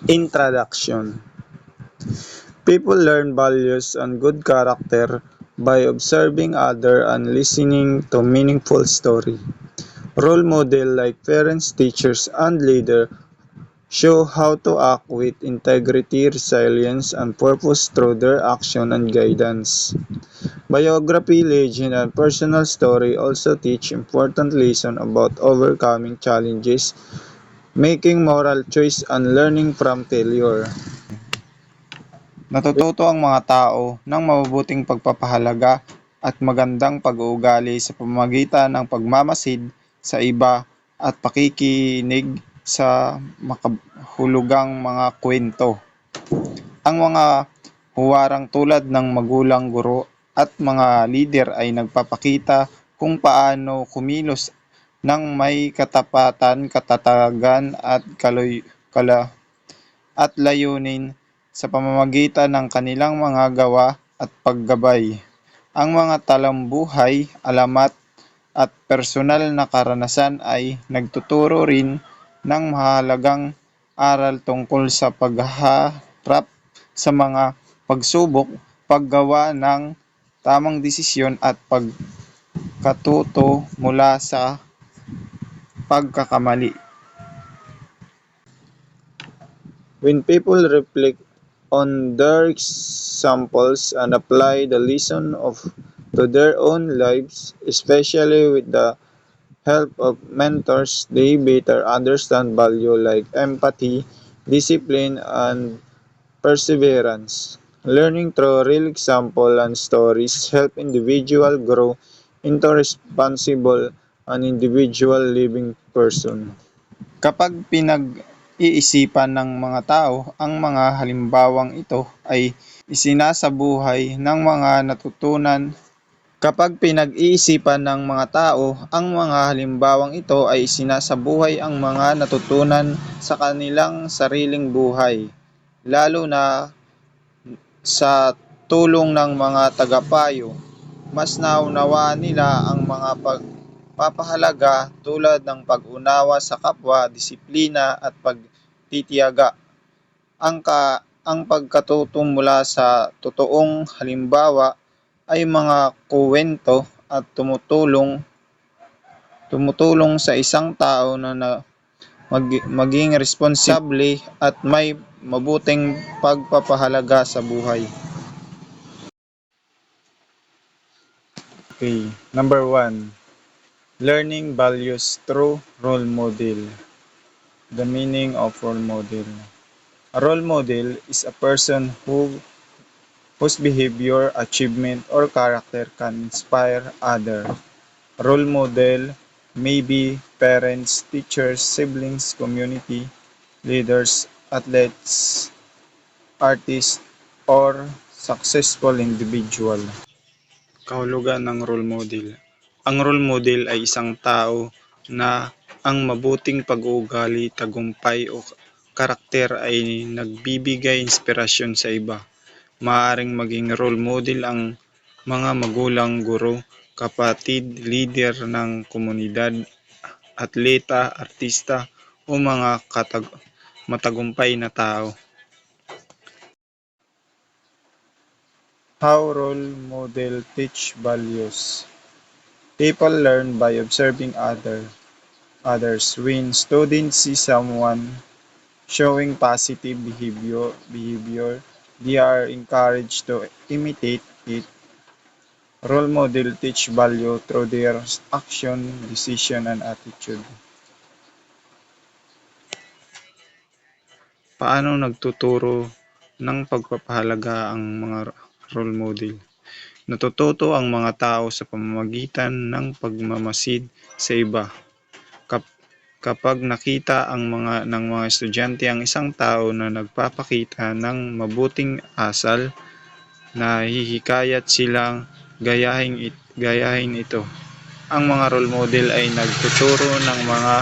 Introduction. People learn values and good character by observing others and listening to meaningful stories. Role models like parents, teachers, and leaders show how to act with integrity, resilience, and purpose through their action and guidance. Biography, legend, and personal story also teach important lessons about overcoming challenges, making moral choice, and learning from failure. Natututo ang mga tao ng mabubuting pagpapahalaga at magandang pag-uugali sa pamamagitan ng pagmamasid sa iba at pakikinig sa makahulugang mga kwento. Ang mga huwarang tulad ng magulang, guro at mga lider ay nagpapakita kung paano kumilos ng may katapatan, katatagan at layunin sa pamamagitan ng kanilang mga gawa at paggabay. Ang mga talambuhay, alamat at personal na karanasan ay nagtuturo rin ng mahalagang aral tungkol sa pagharap sa mga pagsubok, paggawa ng tamang desisyon at pagkatuto mula sa pagkakamali. When people reflect on their examples and apply the lesson to their own lives, especially with the help of mentors, they better understand value like empathy, discipline, and perseverance. Learning through real example and stories help individual grow into responsible and individual living person. Kapag pinag-iisipan ng mga tao ang mga halimbawang ito ay isinasabuhay ng mga natutunan. Kapag pinag-iisipan ng mga tao ang mga halimbawang ito ay isinasabuhay ang mga natutunan sa kanilang sariling buhay, lalo na sa tulong ng mga tagapayo. Mas naunawaan nila ang mga pagpapahalaga tulad ng pag-unawa sa kapwa, disiplina at pagtitiyaga. Ang pagkatuto mula sa totoong halimbawa ay mga kuwento at tumutulong sa isang tao na maging responsable at may mabuting pagpapahalaga sa buhay. Okay, number 1. Learning values through role model. The meaning of role model. A role model is a person whose behavior, achievement, or character can inspire others. Role model may be parents, teachers, siblings, community leaders, athletes, artists, or successful individual. Kahulugan ng role model. Ang role model ay isang tao na ang mabuting pag-uugali, tagumpay o karakter ay nagbibigay inspirasyon sa iba. Maaaring maging role model ang mga magulang, guro, kapatid, leader ng komunidad, atleta, artista o mga matagumpay na tao. How role model teach values? People learn by observing others. When students see someone showing positive behavior, they are encouraged to imitate it. Role model teach value through their action, decision, and attitude. Paano nagtuturo ng pagpapahalaga ang mga role model? Natututo ang mga tao sa pamamagitan ng pagmamasid sa iba. Kapag nakita ng mga estudyante ang isang tao na nagpapakita ng mabuting asal, nahihikayat silang gayahin ito. Ang mga role model ay nagtuturo ng mga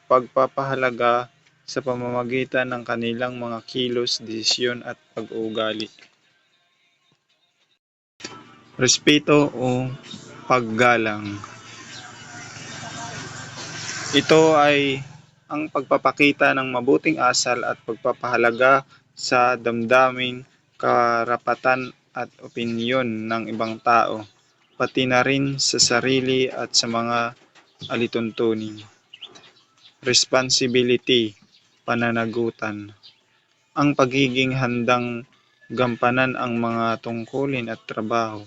pagpapahalaga sa pamamagitan ng kanilang mga kilos, desisyon at pag-uugali. Respeto o paggalang. Ito ay ang pagpapakita ng mabuting asal at pagpapahalaga sa damdamin, karapatan at opinyon ng ibang tao, pati na rin sa sarili at sa mga alituntunin. Responsibility, pananagutan. Ang pagiging handang gampanan ang mga tungkulin at trabaho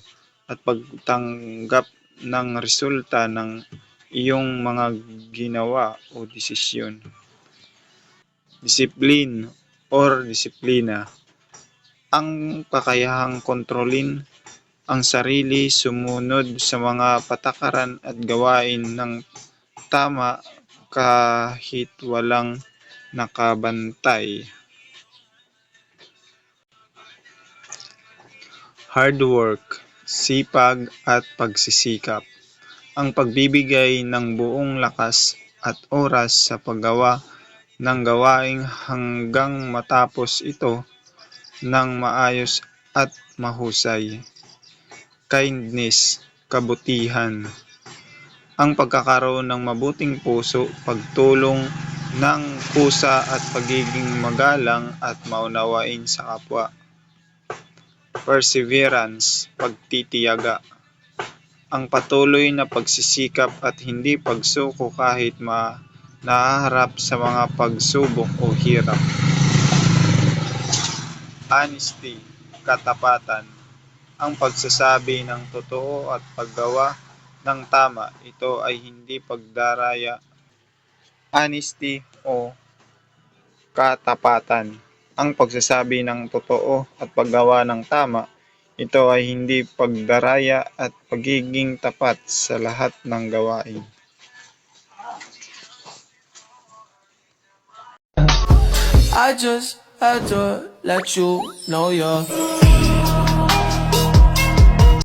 at pagtanggap ng resulta ng iyong mga ginawa o desisyon. Discipline or disiplina. Ang kakayahang kontrolin ang sarili, sumunod sa mga patakaran at gawain ng tama kahit walang nakabantay. Hard work, sipag at pagsisikap. Ang pagbibigay ng buong lakas at oras sa paggawa ng gawain hanggang matapos ito ng maayos at mahusay. Kindness, kabutihan. Ang pagkakaroon ng mabuting puso, pagtulong ng kusa at pagiging magalang at maunawain sa kapwa. Perseverance, pagtitiyaga. Ang patuloy na pagsisikap at hindi pagsuko kahit nahaharap sa mga pagsubok o hirap. Honesty, katapatan. Ang pagsasabi ng totoo at paggawa ng tama, ito ay hindi pagdaraya. Honesty o katapatan. Ang pagsasabi ng totoo at paggawa ng tama, ito ay hindi pagdaraya at pagiging tapat sa lahat ng gawain. I just had to let you know you're